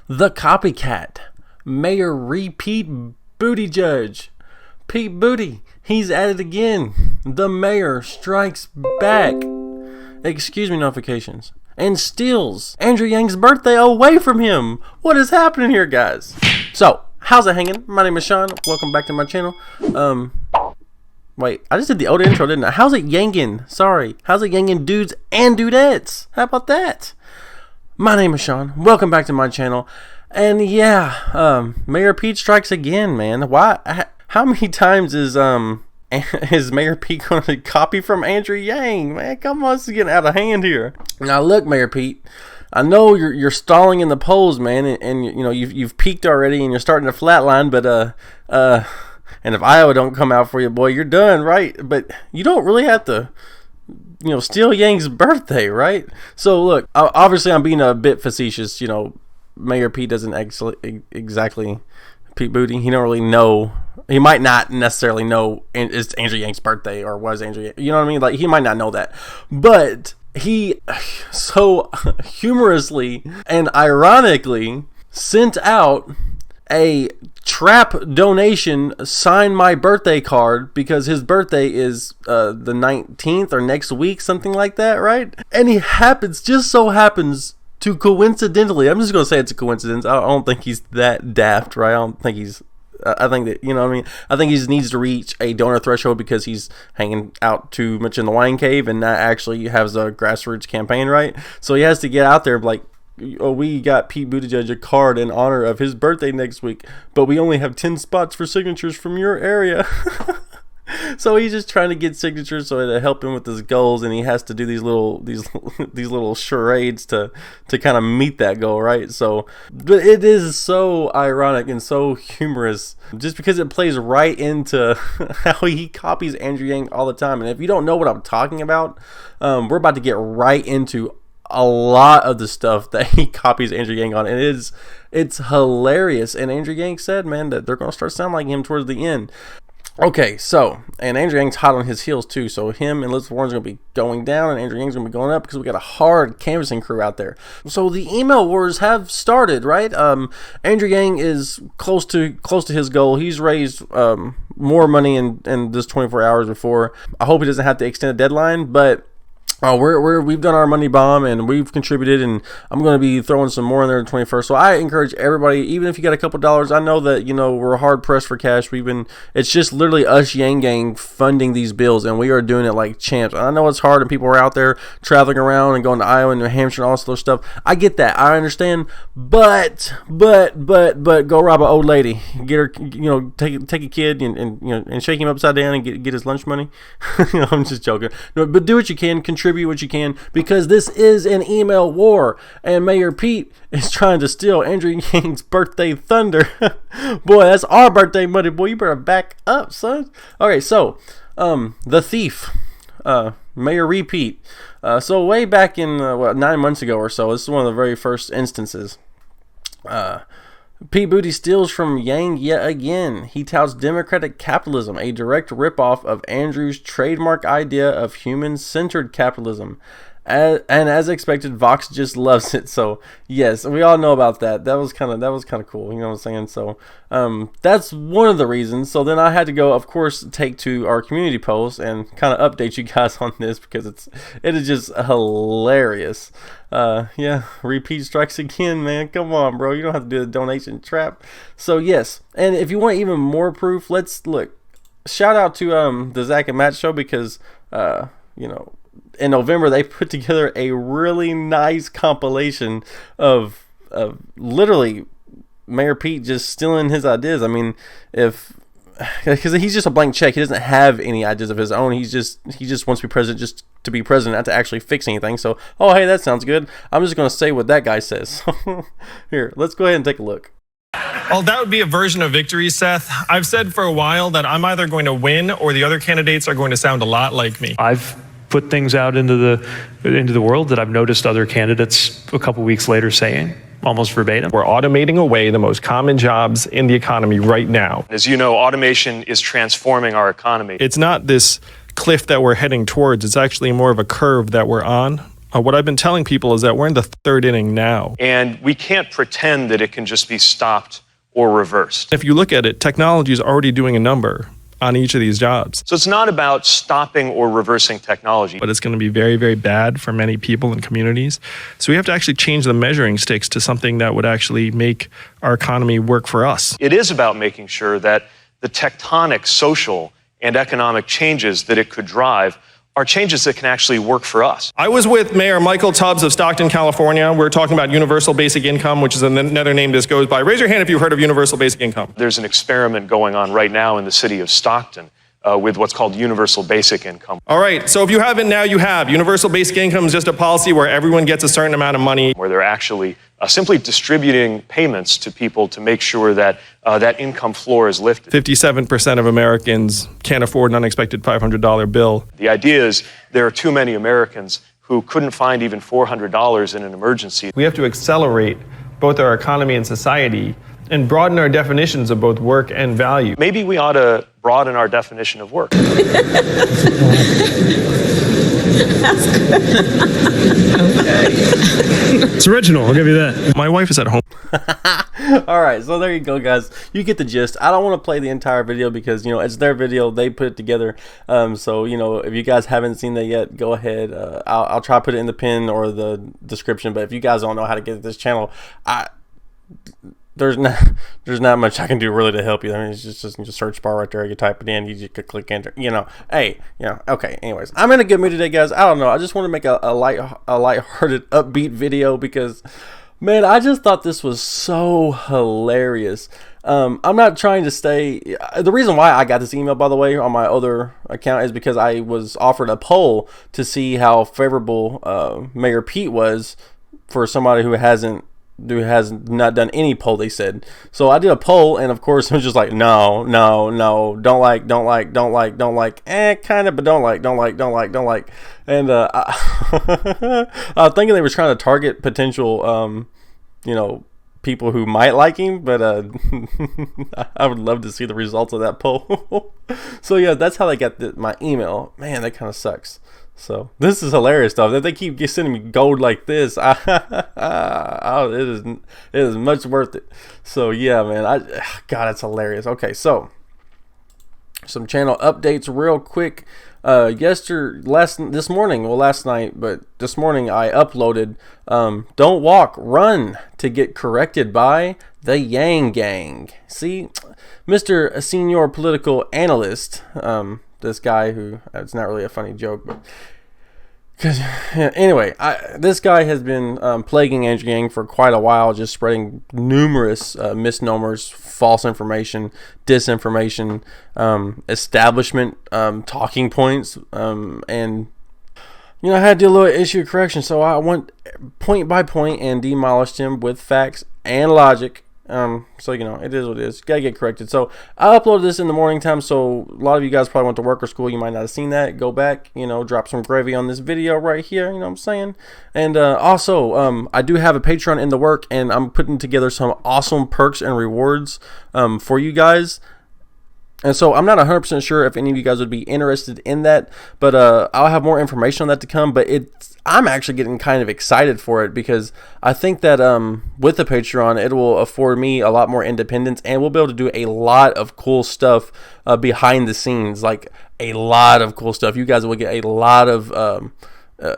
the copycat, Mayor Repeat Booty Judge. Pete Booty, he's at it again. The mayor strikes back. Excuse me notifications. And steals Andrew Yang's birthday away from him. What is happening here, guys? So, how's it hanging? My name is Sean. Welcome back to my channel. Wait, I just did the old intro, didn't I? How's it yangin'? Sorry. How's it yangin', dudes and dudettes? How about that? My name is Sean. Welcome back to my channel. And yeah, Mayor Pete strikes again, man. Why? How many times is Mayor Pete going to copy from Andrew Yang? Man, come on, this is getting out of hand here. Now look, Mayor Pete, I know you're stalling in the polls, man, and you know you've peaked already and you're starting to flatline, but and if Iowa don't come out for you, boy, you're done, right? But you don't really have to, steal Yang's birthday, right? So look, obviously I'm being a bit facetious. Mayor Pete doesn't exactly Pete Booty. He don't really know. He might not necessarily know it's Andrew Yang's birthday or was Andrew Yang. You know what I mean? Like, he might not know that. But he so humorously and ironically sent out a trap donation, sign my birthday card, because his birthday is the 19th or next week, something like that, right? And he just so happens to coincidentally, I'm just going to say it's a coincidence. I don't think he's that daft, right? I think that, I think he just needs to reach a donor threshold because he's hanging out too much in the wine cave and not actually has a grassroots campaign, right? So he has to get out there like, oh, we got Pete Buttigieg a card in honor of his birthday next week, but we only have 10 spots for signatures from your area. So he's just trying to get signatures so to help him with his goals, and he has to do these little charades to kind of meet that goal, right? So, but it is so ironic and so humorous just because it plays right into how he copies Andrew Yang all the time. And if you don't know what I'm talking about, we're about to get right into a lot of the stuff that he copies Andrew Yang on, and it's hilarious. And Andrew Yang said, man, that they're gonna start sounding like him towards the end. Okay, so, and Andrew Yang's hot on his heels too, so him and Elizabeth Warren's going to be going down and Andrew Yang's going to be going up because we got a hard canvassing crew out there. So the email wars have started, right? Andrew Yang is close to his goal. He's raised more money in this 24 hours before. I hope he doesn't have to extend a deadline, but we've done our money bomb and we've contributed, and I'm going to be throwing some more in there the 21st. So I encourage everybody, even if you got a couple dollars, I know that we're hard pressed for cash. It's just literally us Yang Gang funding these bills, and we are doing it like champs. I know it's hard and people are out there traveling around and going to Iowa and New Hampshire and all this other stuff. I get that, I understand, but go rob an old lady, get her, take a kid and shake him upside down and get his lunch money. I'm just joking. No, but do what you can, contribute what you can, because this is an email war, and Mayor Pete is trying to steal Andrew Yang's birthday thunder. Boy, that's our birthday money, boy. You better back up, son. Okay, so the thief, Mayor Repeat. So way back in 9 months ago or so, this is one of the very first instances. Pete Booty steals from Yang yet again. He touts democratic capitalism, a direct ripoff of Andrew's trademark idea of human-centered capitalism. And as expected, Vox just loves it. So yes, we all know about that. That was kind of cool. You know what I'm saying? So that's one of the reasons. So then I had to go, of course, take to our community post and kind of update you guys on this because it is just hilarious. Yeah, Repeat strikes again, man. Come on, bro. You don't have to do the donation trap. So yes, and if you want even more proof, let's look. Shout out to the Zach and Matt show because in November they put together a really nice compilation of literally Mayor Pete just stealing his ideas. I mean, because he's just a blank check. He doesn't have any ideas of his own. He just wants to be president just to be president, not to actually fix anything. So, oh hey, that sounds good. I'm just going to say what that guy says. Here, let's go ahead and take a look. Well, that would be a version of victory, Seth. I've said for a while that I'm either going to win or the other candidates are going to sound a lot like me. I've put things out into the world that I've noticed other candidates a couple weeks later saying, almost verbatim. We're automating away the most common jobs in the economy right now. As you know, automation is transforming our economy. It's not this cliff that we're heading towards. It's actually more of a curve that we're on. What I've been telling people is that we're in the third inning now. And we can't pretend that it can just be stopped or reversed. If you look at it, technology is already doing a number on each of these jobs. So it's not about stopping or reversing technology. But it's going to be very, very bad for many people and communities. So we have to actually change the measuring sticks to something that would actually make our economy work for us. It is about making sure that the tectonic social and economic changes that it could drive are changes that can actually work for us. I was with Mayor Michael Tubbs of Stockton, California. We're talking about universal basic income, which is another name this goes by. Raise your hand if you've heard of universal basic income. There's an experiment going on right now in the city of Stockton with what's called universal basic income. All right, so if you haven't, now you have. Universal basic income is just a policy where everyone gets a certain amount of money. Where they're actually simply distributing payments to people to make sure that that income floor is lifted. 57% of Americans can't afford an unexpected $500 bill. The idea is there are too many Americans who couldn't find even $400 in an emergency. We have to accelerate both our economy and society and broaden our definitions of both work and value. Maybe we ought to broaden our definition of work. It's original, I'll give you that. My wife is at home. All right, so there you go, guys. You get the gist. I don't want to play the entire video because, it's their video. They put it together. So, if you guys haven't seen that yet, go ahead. I'll try to put it in the pin or the description. But if you guys don't know how to get to this channel, there's not much I can do really to help you. I mean, it's just search bar right there. You type it in, you just could click enter. Okay. Anyways, I'm in a good mood today, guys. I don't know. I just want to make a lighthearted, upbeat video because, man, I just thought this was so hilarious. I'm not trying to stay. The reason why I got this email, by the way, on my other account is because I was offered a poll to see how favorable Mayor Pete was for somebody who has not done any poll, they said. So I did a poll, and of course it was just like, no, don't like, kind of, but don't like. And I was thinking they were trying to target potential, people who might like him, but I would love to see the results of that poll. So yeah, that's how they got my email. Man, that kind of sucks. So this is hilarious stuff that they keep sending me gold like this. It is much worth it. So yeah, man, God, it's hilarious. Okay, so some channel updates real quick. This morning I uploaded Don't Walk, Run to Get Corrected by the Yang Gang. See, Mr. Senior Political Analyst, this guy who, it's not really a funny joke, but anyway, this guy has been plaguing Andrew Yang for quite a while, just spreading numerous misnomers, false information, disinformation, establishment talking points, and I had to do a little issue correction, so I went point by point and demolished him with facts and logic. So it is what it is. Gotta get corrected. So I uploaded this in the morning time, so a lot of you guys probably went to work or school. You might not have seen that. Go back, drop some gravy on this video right here. You know what I'm saying? And also, I do have a Patreon in the work, and I'm putting together some awesome perks and rewards for you guys. And so I'm not 100% sure if any of you guys would be interested in that, but I'll have more information on that to come. But I'm actually getting kind of excited for it because I think that with the Patreon, it will afford me a lot more independence, and we'll be able to do a lot of cool stuff behind the scenes, like a lot of cool stuff. You guys will get a lot of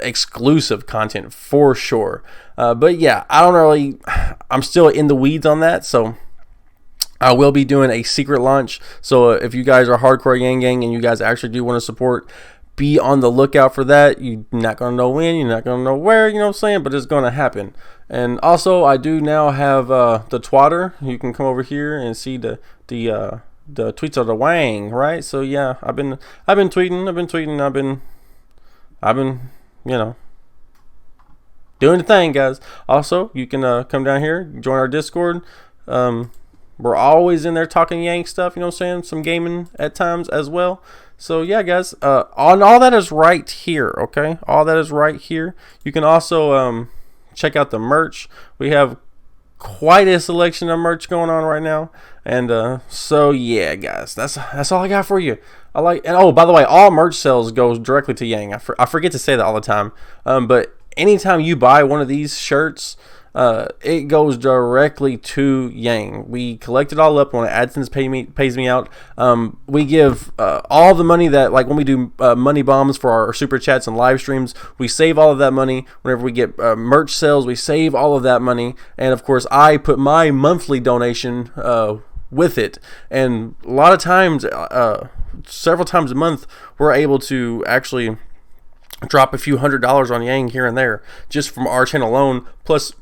exclusive content for sure. But yeah, I'm still in the weeds on that, so I will be doing a secret launch. So if you guys are hardcore Yang Gang and you guys actually do want to support, be on the lookout for that. You're not going to know when, you're not going to know where, you know what I'm saying, but it's going to happen. And also, I do now have the Twatter. You can come over here and see the tweets of the Wang, right? So yeah, I've been tweeting, I've been doing the thing, guys. Also, you can come down here, join our Discord. We're always in there talking Yang stuff, you know what I'm saying? Some gaming at times as well. So yeah, guys, all that is right here, okay? All that is right here. You can also check out the merch. We have quite a selection of merch going on right now. And so yeah, guys, that's all I got for you. And oh, by the way, all merch sales goes directly to Yang. I forget to say that all the time. But anytime you buy one of these shirts, it goes directly to Yang. We collect it all up when AdSense pays me out. We give all the money that, like when we do money bombs for our super chats and live streams, we save all of that money. Whenever we get merch sales, we save all of that money. And of course, I put my monthly donation with it. And a lot of times, several times a month, we're able to actually drop a few $100s on Yang here and there just from our channel alone, plus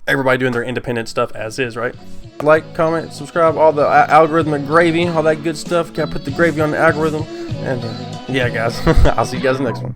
everybody doing their independent stuff as is, right? Like, comment, subscribe, all the algorithmic gravy, all that good stuff. Gotta put the gravy on the algorithm. And yeah, guys, I'll see you guys in the next one.